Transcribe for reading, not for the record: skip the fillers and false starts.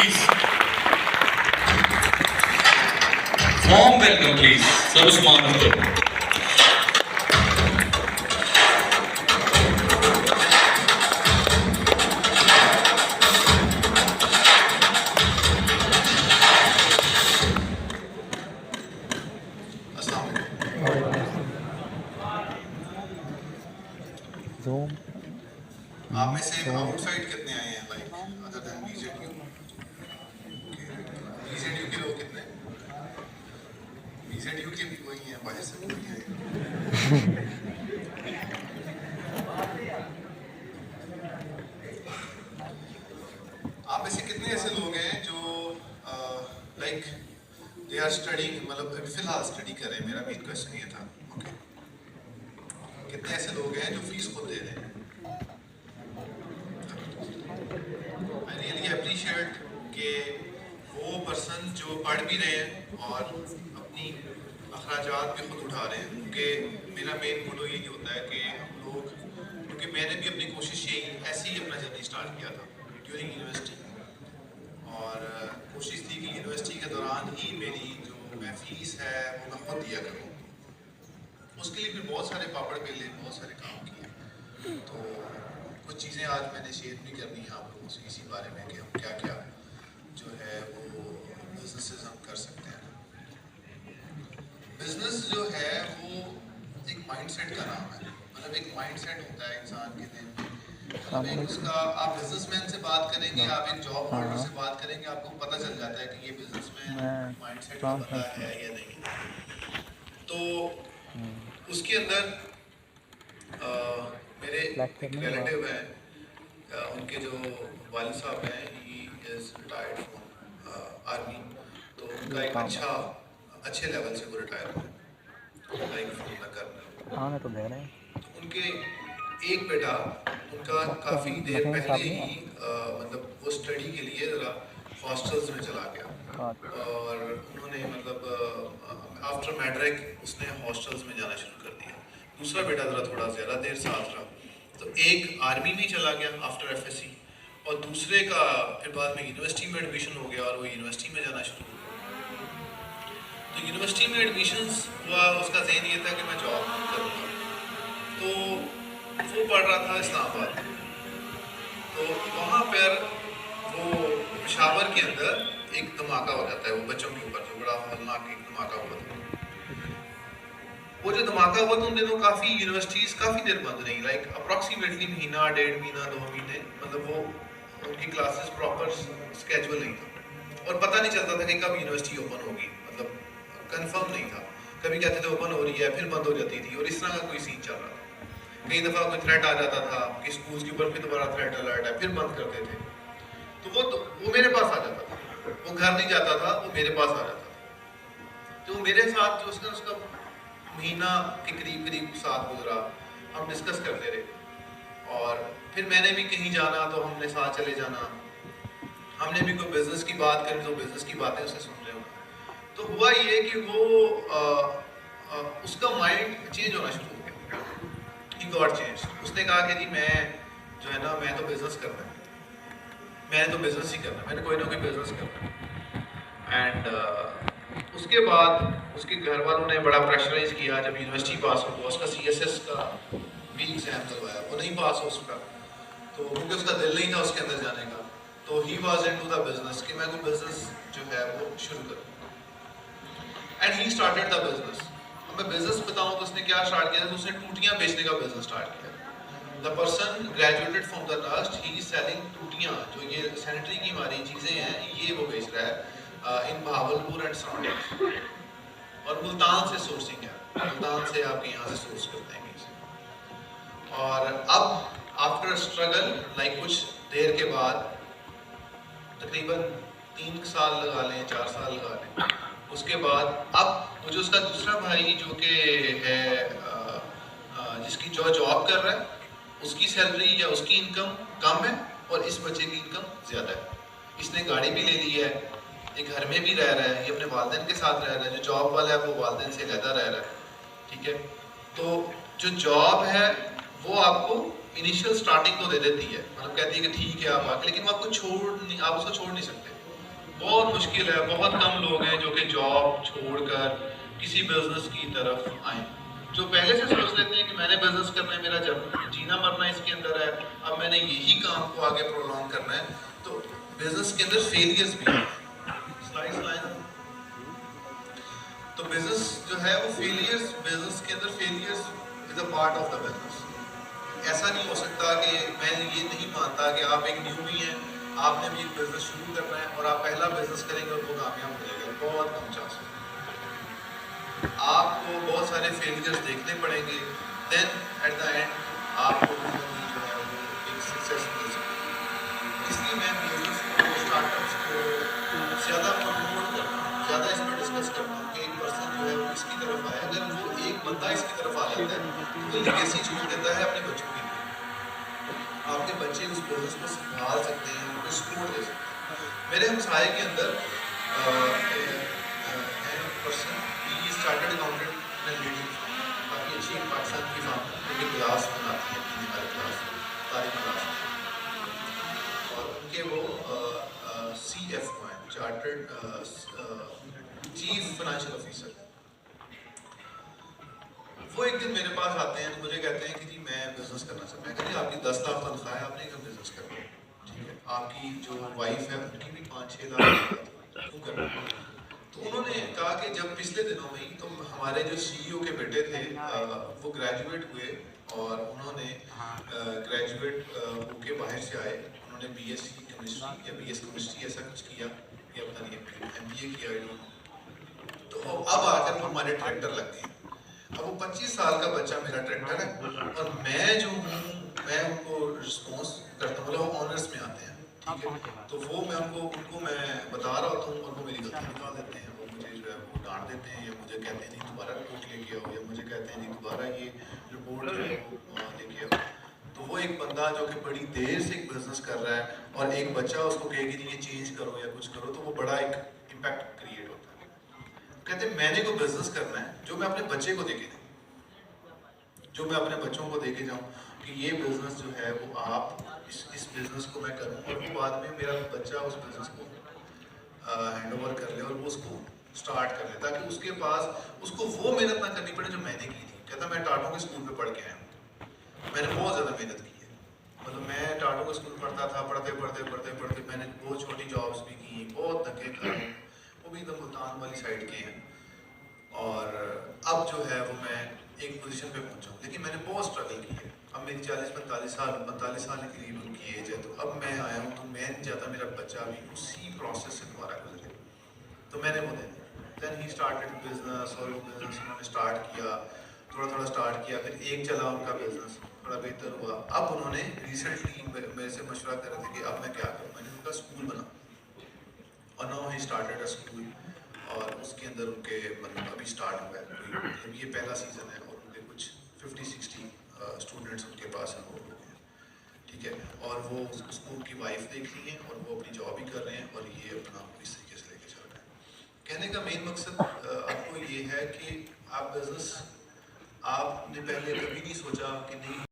please. Warm welcome, please. Sarusman Uttar. आप में से आउटसाइड कितने आए हैं, लाइक अदर देन बीजेडयू? बीजेडयू के लोग कितने? बीजेडयू के भी कोई हैं, बाहर से कोई है? आप में से कितने ऐसे लोग हैं जो लाइक दे आर स्टडीइंग, मतलब फिलहाल स्टडी कर रहे हैं? मेरा मेन क्वेश्चन ये था। ओके, कितने ऐसे लोग हैं जो फीस खुद दे रहे हैं? आई रियली अप्रिशिएट कि वो पर्सन जो पढ़ भी रहे हैं और अपनी अखराजात भी खुद उठा रहे हैं, क्योंकि मेरा मेन मोटो यही होता है कि हम लोग, क्योंकि मैंने भी अपनी कोशिश यही ऐसे ही अपना जर्नी स्टार्ट किया था ड्यूरिंग यूनिवर्सिटी, और कोशिश थी कि यूनिवर्सिटी के दौरान ही मेरी जो मैं फीस है वो मैं खुद दिया करूँ। उसके लिए फिर बहुत सारे पापड़ बेले, बहुत सारे काम किए। तो कुछ चीज़ें आज मैंने शेयर भी करनी है आप लोगों से इसी बारे में कि हम क्या क्या जो है वो बिजनेसेस हम कर सकते हैं। बिजनेस जो है वो एक माइंडसेट का नाम है, मतलब एक माइंडसेट होता है इंसान के दिन में। मतलब एक उसका, आप बिजनेसमैन से बात करेंगे, आप एक जॉब होल्डर से बात करेंगे, आपको पता चल जाता है कि ये बिजनेसमैन माइंडसेट का बंदा है या नहीं। तो उसके अंदर मेरे एक रिलेटिव हैं, उनके जो वालिद साहब हैं, he is retired from army. तो उनका एक अच्छे लेवल से वो रिटायर हुए, लाइक फ्रॉम द कर्नल। हाँ मैं तो दे रहे हैं। उनके एक बेटा उनका काफ़ी देर पहले ही मतलब वो स्टडी के लिए ज़रा हॉस्टल्स में चला गया, और उन्होंने मतलब आफ्टर मैट्रिक उसने हॉस्टल्स में जाना शुरू कर दिया। दूसरा बेटा ज़रा थोड़ा ज़्यादा देर साथ रहा, तो एक आर्मी में चला गया आफ्टर एफएससी, और दूसरे का फिर बाद में यूनिवर्सिटी में एडमिशन हो गया और वो यूनिवर्सिटी में जाना शुरू हुआ। तो यूनिवर्सिटी में एडमिशन हुआ, उसका ज़हन ये था कि मैं जॉब करूँगा। तो वो पढ़ रहा था इस्लामाबाद, तो वहाँ पर वो पेशावर के अंदर एक धमाका हो जाता है, वो बच्चों के ऊपर जो बड़ा खतरनाक एक धमाका हुआ था। वो जो धमाका हुआ तो उन दिनों काफ़ी यूनिवर्सिटीज़ काफ़ी देर बंद रही, लाइक अप्रॉक्सीमेटली महीना, 1.5 महीना, 2 महीने, मतलब वो उनकी क्लासेस प्रॉपर स्केड्यूल नहीं था, और पता नहीं चलता था कि कब यूनिवर्सिटी ओपन होगी, मतलब कंफर्म नहीं था। कभी कहते थे ओपन हो रही है, फिर बंद हो जाती थी, और इस तरह का कोई सीन चल रहा था। कई दफ़ा कोई थ्रेट आ जाता था कि स्कूल के ऊपर फिर दोबारा थ्रेट अलर्ट है, फिर बंद करते थे। तो वो मेरे पास आ जाता था, वो घर नहीं जाता था, वो मेरे पास आ जाता था। तो मेरे साथ जो उसका महीना के करीब साथ गुजरा, हम डिस्कस करते रहे, और फिर मैंने भी कहीं जाना तो हमने साथ चले जाना, हमने भी कोई बिजनेस की बात करी तो बिजनेस की बातें उससे सुन रहे होना। तो हुआ ये कि वो उसका माइंड चेंज होना शुरू हो गया, ही गॉट चेंज। उसने कहा कि जी मैं जो है ना, मैं तो बिजनेस करना है, मैंने तो बिजनेस ही करना है, मैंने कोई ना कोई बिजनेस करना है। एंड उसके बाद उसके घर वालों ने बड़ा प्रेशराइज किया। जब यूनिवर्सिटी पास हुआ, उसका सीएसएस का भी एग्जाम करवाया, वो नहीं पास हो उसका, तो क्योंकि उसका दिल नहीं था उसके अंदर जाने का, तो he was into the business कि मैं कोई बिजनेस जो है वो शुरू करूँ। And he started the business. अब मैं बिजनेस बताऊँ तो उसने क्या स्टार्ट किया, तो उसने टूटियाँ बेचने का बिजनेस स्टार्ट किया। The person graduated from the trust, he is selling टूटियाँ, जो ये सैनिटरी की हमारी चीज़ें हैं, ये वो बेच रहा है इन भावलपुर एंड सराउंडिंग, और मुल्तान से सोर्सिंग है, मुल्तान से आप यहाँ से सोर्स करते हैं इसे। और अब आफ्टर स्ट्रगल, लाइक कुछ देर के बाद, तकरीबन 3 साल लगा लें, 4 साल लगा लें, उसके बाद अब मुझे उसका दूसरा भाई जो कि है जिसकी जो जॉब कर रहा है, उसकी सैलरी या उसकी इनकम कम है और इस बच्चे की इनकम ज़्यादा है। इसने गाड़ी भी ले ली है, एक घर में भी रह रहा है, ये अपने वालिदैन के साथ रह रहा है, जो जॉब वाला है वो वालिदैन से अलग रह रहा है, ठीक है। तो जो जॉब है वो आपको इनिशियल स्टार्टिंग तो दे देती है, मतलब कहती है कि ठीक है आप आके, लेकिन वो आपको आप उसको छोड़ नहीं सकते। बहुत मुश्किल है, बहुत कम लोग हैं जो कि जॉब छोड़कर किसी बिजनेस की तरफ आए, जो पहले से सोच लेते हैं कि मैंने बिजनेस करना है, मेरा जब जीना मरना इसके अंदर है, अब मैंने यही काम को आगे प्रोलॉन्ग करना है। तो बिजनेस के अंदर फेलियर्स भी हैं। तो बिजनेस जो है वो फेलियर्स, बिजनेस के अंदर failures is a part of the business. ऐसा नहीं हो सकता कि मैं ये नहीं मानता कि आप एक न्यूबी हैं, आपने भी एक बिजनेस शुरू करना है और आप पहला बिजनेस करेंगे और वो कामयाब हो जाएगा, बहुत कम चांस है। आपको बहुत सारे फेलियर्स देखने पड़ेंगे, देन एट द एंड आपको जो है वो एक सक्सेस मिल सकती है। इसलिए मैं बिजनेस को, स्टार्टअप्स को ज़्यादा प्रमोट करता हूँ, ज़्यादा इसमें डिस्कस करता हूँ कि एक पर्सन जो है वो इसकी तरफ आए। अगर वो एक बंदा इसकी तरफ आ जाता है तो वो लीगेसी छोड़ देता है अपने बच्चों के लिए। आपके बच्चे उस बिजनेस को संभाल सकते हैं, उनको सपोर्ट दे सकते हैं। मेरे हमसाए के अंदर person he started accountant in leading काफ़ी अच्छी पाकिस्तान की फार्म उनकी क्लास बनाती है, हमारी क्लास तारीख क्लास, और उनके वो CFO हैं, चार्टर्ड चीफ फाइनेंशियल ऑफिसर। वो एक दिन मेरे पास आते हैं तो मुझे कहते हैं कि जी मैं बिजनेस करना चाहता हूँ। मैं कहती आपकी 10 लाख तनख्वाह है, आपने क्यों बिजनेस करना है? ठीक है, आपकी जो वाइफ है उनकी भी 5-6 लाख क्यों करना है? तो उन्होंने कहा कि जब पिछले दिनों में ही तो हमारे जो CEO के बेटे थे वो ग्रेजुएट हुए और उन्होंने ग्रेजुएट होके बाहर से आए, उन्होंने BSc केमिस्ट्री या BS केमिस्ट्री ऐसा कुछ किया या पता नहीं MBA किया इन्होंने। तो अब आकर वो हमारे ट्रैक्टर लग गए। अब वो 25 साल का बच्चा मेरा ट्रैक्टर है और मैं जो हूँ मैं उनको रिस्पॉन्स करता हूँ, मतलब ऑनर्स में आते हैं, ठीक है, तो वो मैं उनको मैं बता रहा होता हूँ और वो मेरी गलती निकाल देते हैं। वो मुझे जो है वो डांट देते हैं या मुझे कहते हैं नहीं दोबारा रिपोर्ट लेके आओ, या मुझे कहते हैं नहीं दोबारा ये रिपोर्ट जो है वो लेके आओ। तो वो एक बंदा जो कि बड़ी देर से एक बिजनेस कर रहा है और एक बच्चा उसको कहेगी नहीं ये चेंज करो या कुछ करो, तो वो बड़ा एक इम्पैक्ट क्रिएट होता है। कहते हैं मैंने कोई बिजनेस करना है जो मैं अपने बच्चे को देके दूँ, जो मैं अपने बच्चों को देके जाऊँ कि ये बिजनेस जो है वो आप इस बिजनेस को मैं करूँ और वो बाद में मेरा बच्चा उस बिजनेस को हैंड ओवर कर ले और वो उसको स्टार्ट कर ले, ताकि उसके पास उसको वो मेहनत ना करनी पड़े जो मैंने की थी। कहता मैं टाटों के स्कूल में पढ़ के आया हूँ, मैंने बहुत ज़्यादा मेहनत की है, मतलब मैं टाटों के स्कूल पढ़ता था, पढ़ते मैंने बहुत छोटी जॉब्स भी की, बहुत धक्के खाए, वो भी एकदम मुल्तान वाली साइड के हैं, और अब जो है वो मैं एक पोजीशन पे पहुंचा, लेकिन मैंने बहुत स्ट्रगल की है। अब मेरी 40-45 साल के करीब उनकी एज है, तो अब मैं आया हूँ तो मैं नहीं चाहता मेरा बच्चा भी उसी प्रोसेस से दोबारा गुजरे, तो मैंने वो देन ही स्टार्टेड बिजनेस, और वो बिजनेस उन्होंने स्टार्ट किया, थोड़ा स्टार्ट किया, फिर एक चला उनका बिजनेस, थोड़ा बेहतर हुआ। अब उन्होंने रिसेंटली मेरे से मशवरा कर रहे थे कि अब मैं क्या करूँ, मैंने उनका स्कूल बना और now he started a school, और उसके अंदर उनके मतलब अभी स्टार्ट हुआ है, मतलब ये पहला सीज़न है और उनके कुछ 50-60 स्टूडेंट्स उनके पास इनरोल हो गए हैं, ठीक है, और वो उसको उनकी वाइफ देख रही है और वो अपनी जॉब भी कर रहे हैं और ये अपना इस तरीके से लेके चल रहे हैं। कहने का मेन मकसद आपको ये है कि आप बिजनेस आपने पहले कभी नहीं सोचा कि नहीं